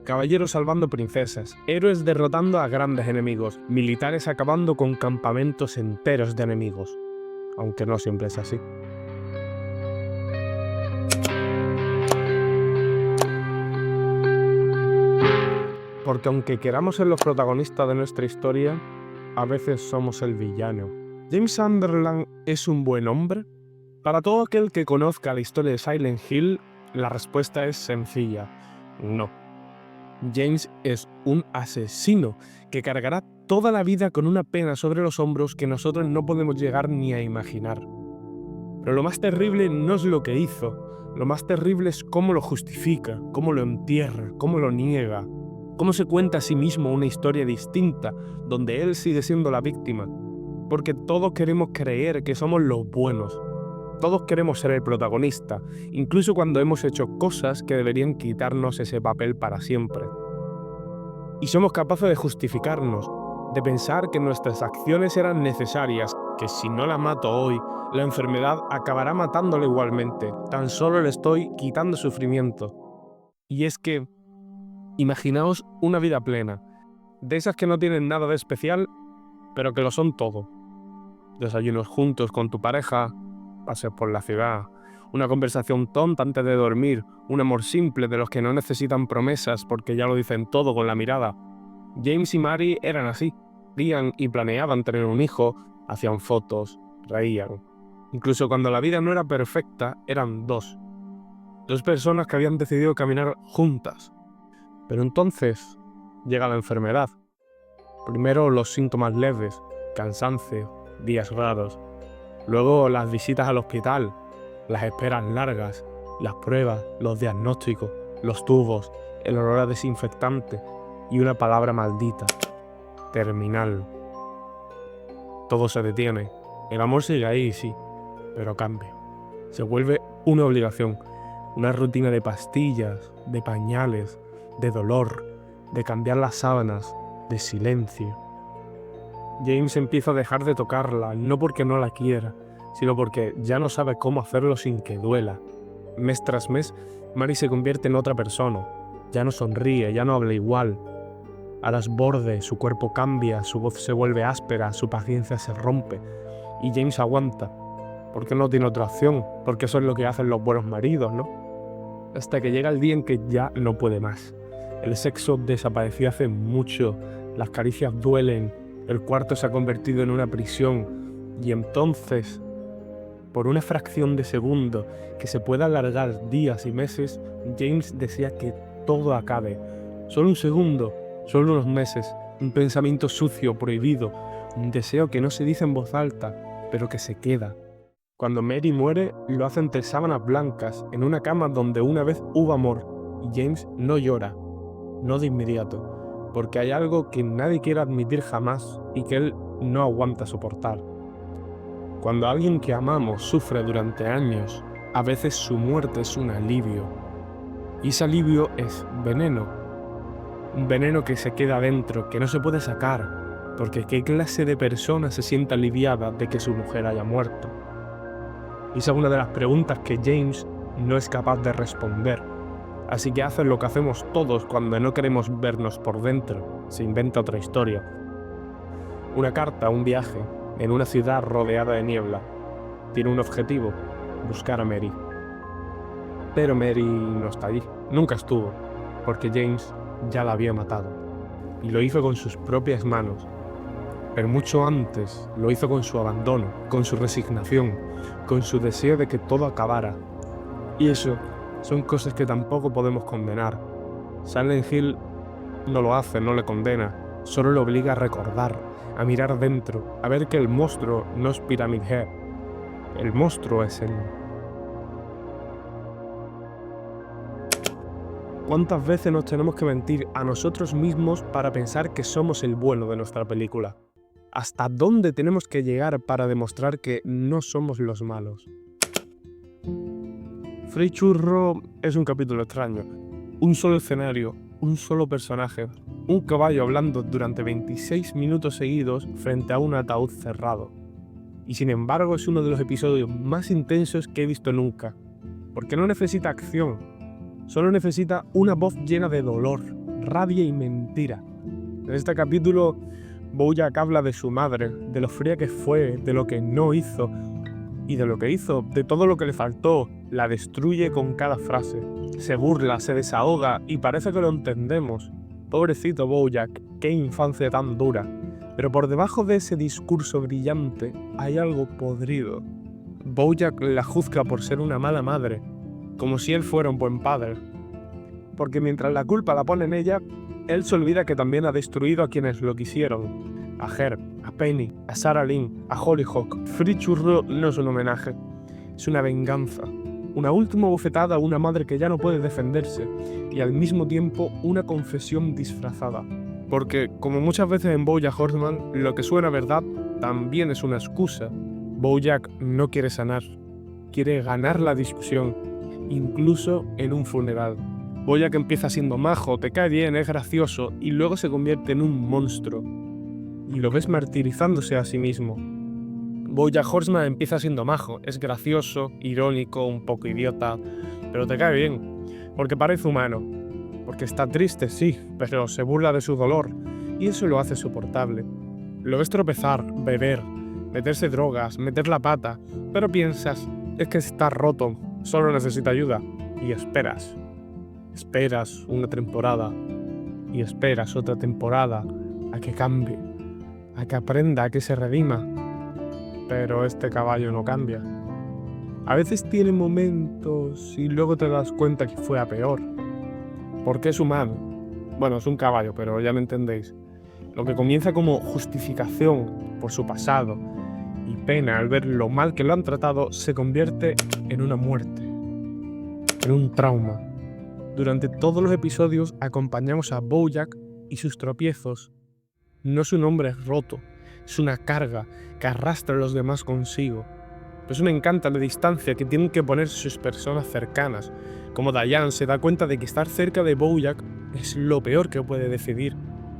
caballeros salvando princesas, héroes derrotando a grandes enemigos, militares acabando con campamentos enteros de enemigos. Aunque no siempre es así. Porque aunque queramos ser los protagonistas de nuestra historia, a veces somos el villano. ¿James Sunderland es un buen hombre? Para todo aquel que conozca la historia de Silent Hill, la respuesta es sencilla: no. James es un asesino que cargará toda la vida con una pena sobre los hombros que nosotros no podemos llegar ni a imaginar. Pero lo más terrible no es lo que hizo, lo más terrible es cómo lo justifica, cómo lo entierra, cómo lo niega, cómo se cuenta a sí mismo una historia distinta, donde él sigue siendo la víctima. Porque todos queremos creer que somos los buenos. Todos queremos ser el protagonista, incluso cuando hemos hecho cosas que deberían quitarnos ese papel para siempre. Y somos capaces de justificarnos, de pensar que nuestras acciones eran necesarias, que si no la mato hoy, la enfermedad acabará matándole igualmente, tan solo le estoy quitando sufrimiento. Y es que, imaginaos una vida plena, de esas que no tienen nada de especial, pero que lo son todo. Desayunos juntos con tu pareja, paseos por la ciudad, una conversación tonta antes de dormir, un amor simple de los que no necesitan promesas porque ya lo dicen todo con la mirada. James y Mary eran así, veían y planeaban tener un hijo, hacían fotos, reían. Incluso cuando la vida no era perfecta, eran dos personas que habían decidido caminar juntas. Pero entonces llega la enfermedad. Primero los síntomas leves, cansancio, días raros. Luego las visitas al hospital, las esperas largas, las pruebas, los diagnósticos, los tubos, el olor a desinfectante y una palabra maldita: terminal. Todo se detiene. El amor sigue ahí, sí, pero cambia. Se vuelve una obligación, una rutina de pastillas, de pañales, de dolor, de cambiar las sábanas, de silencio. James empieza a dejar de tocarla, no porque no la quiera, sino porque ya no sabe cómo hacerlo sin que duela. Mes tras mes, Mary se convierte en otra persona. Ya no sonríe, ya no habla igual. Ahora es borde, su cuerpo cambia, su voz se vuelve áspera, su paciencia se rompe. Y James aguanta, porque no tiene otra opción, porque eso es lo que hacen los buenos maridos, ¿no? Hasta que llega el día en que ya no puede más. El sexo desapareció hace mucho, las caricias duelen, el cuarto se ha convertido en una prisión, y entonces, por una fracción de segundo que se pueda alargar días y meses, James desea que todo acabe. Solo un segundo, solo unos meses, un pensamiento sucio, prohibido, un deseo que no se dice en voz alta, pero que se queda. Cuando Mary muere, lo hace entre sábanas blancas, en una cama donde una vez hubo amor, y James no llora, no de inmediato, porque hay algo que nadie quiere admitir jamás y que él no aguanta soportar. Cuando alguien que amamos sufre durante años, a veces su muerte es un alivio. Y ese alivio es veneno. Un veneno que se queda dentro, que no se puede sacar, porque ¿qué clase de persona se siente aliviada de que su mujer haya muerto? Y esa es una de las preguntas que James no es capaz de responder. Así que hace lo que hacemos todos cuando no queremos vernos por dentro. Se inventa otra historia. Una carta, un viaje, en una ciudad rodeada de niebla. Tiene un objetivo: buscar a Mary. Pero Mary no está allí. Nunca estuvo, porque James ya la había matado. Y lo hizo con sus propias manos. Pero mucho antes lo hizo con su abandono, con su resignación, con su deseo de que todo acabara. Y eso son cosas que tampoco podemos condenar. Silent Hill no lo hace, no le condena, solo le obliga a recordar, a mirar dentro, a ver que el monstruo no es Pyramid Head. El monstruo es él. ¿Cuántas veces nos tenemos que mentir a nosotros mismos para pensar que somos el bueno de nuestra película? ¿Hasta dónde tenemos que llegar para demostrar que no somos los malos? Free Churro es un capítulo extraño. Un solo escenario, un solo personaje, un caballo hablando durante 26 minutos seguidos frente a un ataúd cerrado. Y sin embargo es uno de los episodios más intensos que he visto nunca, porque no necesita acción, solo necesita una voz llena de dolor, rabia y mentira. En este capítulo, Bojack habla de su madre, de lo fría que fue, de lo que no hizo y de lo que hizo, de todo lo que le faltó. La destruye con cada frase. Se burla, se desahoga y parece que lo entendemos. Pobrecito Bojack, qué infancia tan dura. Pero por debajo de ese discurso brillante hay algo podrido. Bojack la juzga por ser una mala madre, como si él fuera un buen padre. Porque mientras la culpa la pone en ella, él se olvida que también ha destruido a quienes lo quisieron. A Herb, a Penny, a Sarah Lynn, a Hollyhock. Free Churro no es un homenaje, es una venganza. Una última bofetada a una madre que ya no puede defenderse y al mismo tiempo una confesión disfrazada. Porque, como muchas veces en BoJack Horseman, lo que suena verdad también es una excusa. Bojack no quiere sanar, quiere ganar la discusión, incluso en un funeral. Bojack empieza siendo majo, te cae bien, es gracioso y luego se convierte en un monstruo. Y lo ves martirizándose a sí mismo. BoJack Horseman empieza siendo majo, es gracioso, irónico, un poco idiota, pero te cae bien, porque parece humano. Porque está triste, sí, pero se burla de su dolor, y eso lo hace soportable. Lo ves tropezar, beber, meterse drogas, meter la pata, pero piensas, es que está roto, solo necesita ayuda, y esperas. Esperas una temporada, y esperas otra temporada a que cambie, a que aprenda, a que se redima. Pero este caballo no cambia. A veces tiene momentos y luego te das cuenta que fue a peor. Porque es humano. Bueno, es un caballo, pero ya me entendéis. Lo que comienza como justificación por su pasado y pena al ver lo mal que lo han tratado se convierte en una muerte, en un trauma. Durante todos los episodios acompañamos a Bojack y sus tropiezos. No es un hombre roto, es una carga que arrastra a los demás consigo. Es un encanto a la distancia que tienen que poner sus personas cercanas. Como Diane se da cuenta de que estar cerca de Bojack es lo peor que puede decidir.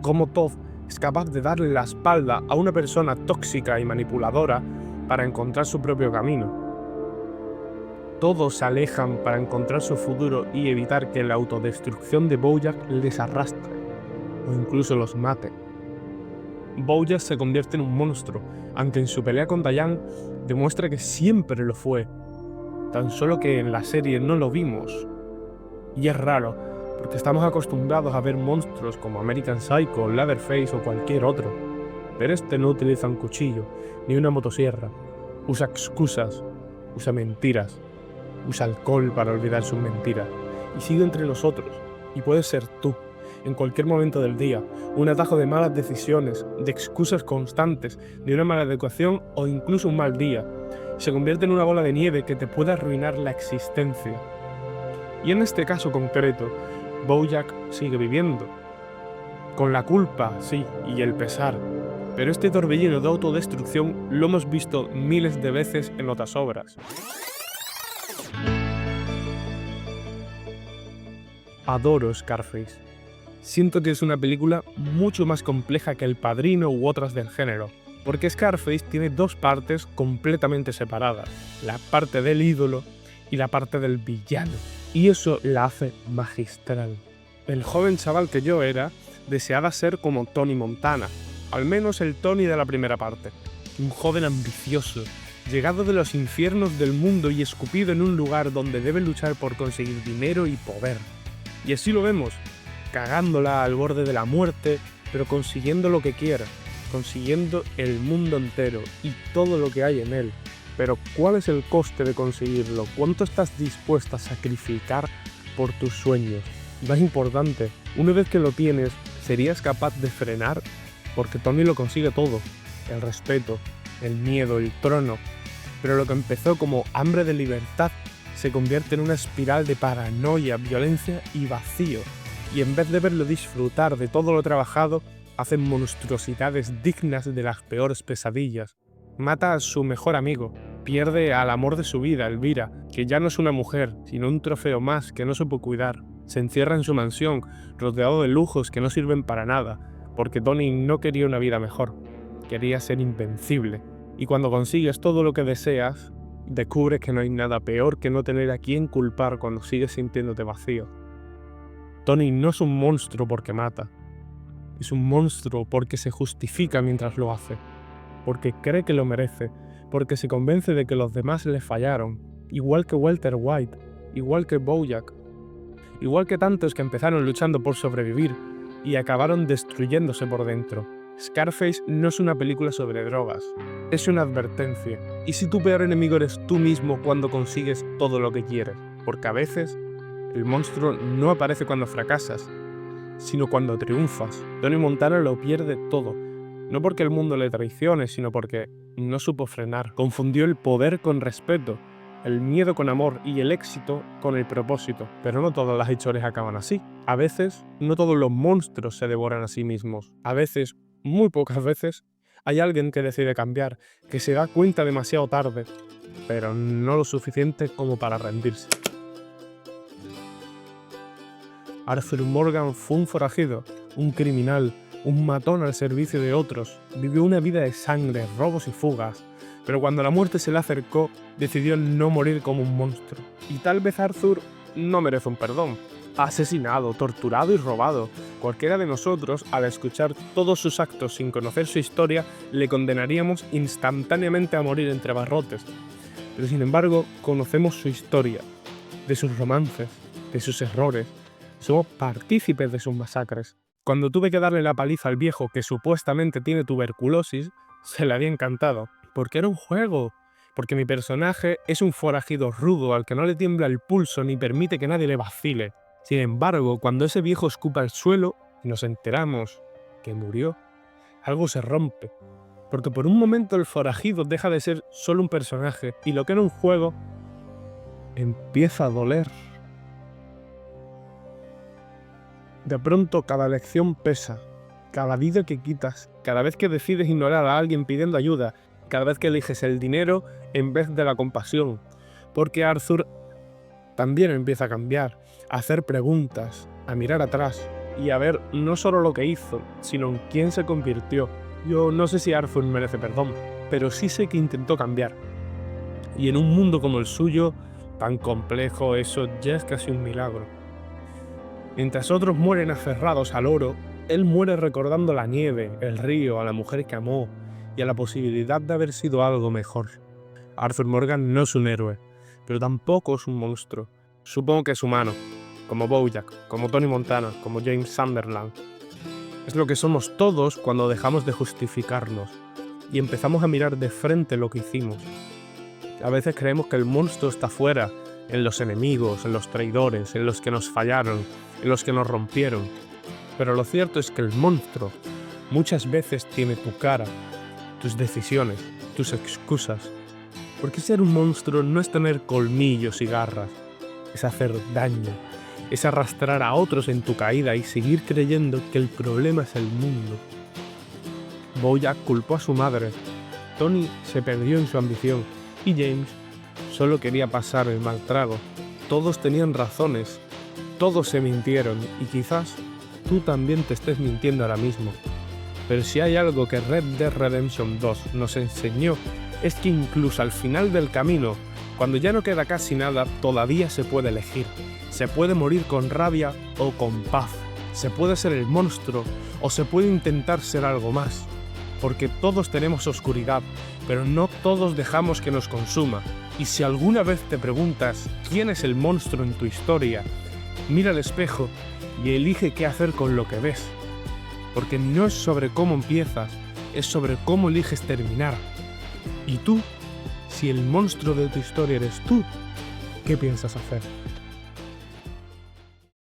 Como Todd es capaz de darle la espalda a una persona tóxica y manipuladora para encontrar su propio camino. Todos se alejan para encontrar su futuro y evitar que la autodestrucción de Bojack les arrastre o incluso los mate. Bojack se convierte en un monstruo, aunque en su pelea con Diane demuestra que siempre lo fue, tan solo que en la serie no lo vimos. Y es raro, porque estamos acostumbrados a ver monstruos como American Psycho, Leatherface o cualquier otro, pero este no utiliza un cuchillo, ni una motosierra, usa excusas, usa mentiras, usa alcohol para olvidar sus mentiras, y sigue entre nosotros, y puedes ser tú. En cualquier momento del día, un atajo de malas decisiones, de excusas constantes, de una mala educación o incluso un mal día. Se convierte en una bola de nieve que te puede arruinar la existencia. Y en este caso concreto, Bojack sigue viviendo. Con la culpa, sí, y el pesar. Pero este torbellino de autodestrucción lo hemos visto miles de veces en otras obras. Adoro Scarface. Siento que es una película mucho más compleja que El Padrino u otras del género, porque Scarface tiene dos partes completamente separadas, la parte del ídolo y la parte del villano, y eso la hace magistral. El joven chaval que yo era deseaba ser como Tony Montana, al menos el Tony de la primera parte, un joven ambicioso, llegado de los infiernos del mundo y escupido en un lugar donde debe luchar por conseguir dinero y poder. Y así lo vemos, cagándola al borde de la muerte, pero consiguiendo lo que quiera, consiguiendo el mundo entero y todo lo que hay en él. Pero ¿cuál es el coste de conseguirlo? ¿Cuánto estás dispuesta a sacrificar por tus sueños? Y más importante, una vez que lo tienes, ¿serías capaz de frenar? Porque Tony lo consigue todo, el respeto, el miedo, el trono. Pero lo que empezó como hambre de libertad se convierte en una espiral de paranoia, violencia y vacío. Y en vez de verlo disfrutar de todo lo trabajado, hacen monstruosidades dignas de las peores pesadillas. Mata a su mejor amigo, pierde al amor de su vida, Elvira, que ya no es una mujer, sino un trofeo más que no supo cuidar. Se encierra en su mansión, rodeado de lujos que no sirven para nada, porque Tony no quería una vida mejor, quería ser invencible. Y cuando consigues todo lo que deseas, descubres que no hay nada peor que no tener a quien culpar cuando sigues sintiéndote vacío. Tony no es un monstruo porque mata. Es un monstruo porque se justifica mientras lo hace. Porque cree que lo merece. Porque se convence de que los demás le fallaron. Igual que Walter White. Igual que Bojack. Igual que tantos que empezaron luchando por sobrevivir y acabaron destruyéndose por dentro. Scarface no es una película sobre drogas, es una advertencia. ¿Y si tu peor enemigo eres tú mismo cuando consigues todo lo que quieres? Porque a veces el monstruo no aparece cuando fracasas, sino cuando triunfas. Tony Montana lo pierde todo, no porque el mundo le traicione, sino porque no supo frenar. Confundió el poder con respeto, el miedo con amor y el éxito con el propósito. Pero no todas las historias acaban así. A veces, no todos los monstruos se devoran a sí mismos. A veces, muy pocas veces, hay alguien que decide cambiar, que se da cuenta demasiado tarde, pero no lo suficiente como para rendirse. Arthur Morgan fue un forajido, un criminal, un matón al servicio de otros. Vivió una vida de sangre, robos y fugas, pero cuando la muerte se le acercó, decidió no morir como un monstruo. Y tal vez Arthur no merece un perdón. Asesinado, torturado y robado. Cualquiera de nosotros, al escuchar todos sus actos sin conocer su historia, le condenaríamos instantáneamente a morir entre barrotes. Pero sin embargo, conocemos su historia, de sus romances, de sus errores. Somos partícipes de sus masacres. Cuando tuve que darle la paliza al viejo que supuestamente tiene tuberculosis, se le había encantado. Porque era un juego. Porque mi personaje es un forajido rudo al que no le tiembla el pulso ni permite que nadie le vacile. Sin embargo, cuando ese viejo escupa el suelo y nos enteramos que murió, algo se rompe. Porque por un momento el forajido deja de ser solo un personaje y lo que era un juego empieza a doler. De pronto cada lección pesa, cada vida que quitas, cada vez que decides ignorar a alguien pidiendo ayuda, cada vez que eliges el dinero en vez de la compasión. Porque Arthur también empieza a cambiar, a hacer preguntas, a mirar atrás y a ver no solo lo que hizo, sino en quién se convirtió. Yo no sé si Arthur merece perdón, pero sí sé que intentó cambiar. Y en un mundo como el suyo, tan complejo, eso ya es casi un milagro. Mientras otros mueren aferrados al oro, él muere recordando la nieve, el río, a la mujer que amó y a la posibilidad de haber sido algo mejor. Arthur Morgan no es un héroe, pero tampoco es un monstruo. Supongo que es humano, como Bojack, como Tony Montana, como James Sunderland. Es lo que somos todos cuando dejamos de justificarnos y empezamos a mirar de frente lo que hicimos. A veces creemos que el monstruo está fuera, en los enemigos, en los traidores, en los que nos fallaron, en los que nos rompieron. Pero lo cierto es que el monstruo muchas veces tiene tu cara, tus decisiones, tus excusas. Porque ser un monstruo no es tener colmillos y garras, es hacer daño, es arrastrar a otros en tu caída y seguir creyendo que el problema es el mundo. Bojack culpó a su madre, Tony se perdió en su ambición y James solo quería pasar el mal trago. Todos tenían razones, todos se mintieron y quizás tú también te estés mintiendo ahora mismo. Pero si hay algo que Red Dead Redemption 2 nos enseñó es que incluso al final del camino, cuando ya no queda casi nada, todavía se puede elegir. Se puede morir con rabia o con paz. Se puede ser el monstruo o se puede intentar ser algo más. Porque todos tenemos oscuridad, pero no todos dejamos que nos consuma. Y si alguna vez te preguntas quién es el monstruo en tu historia, mira al espejo y elige qué hacer con lo que ves. Porque no es sobre cómo empiezas, es sobre cómo eliges terminar. Y tú, si el monstruo de tu historia eres tú, ¿qué piensas hacer?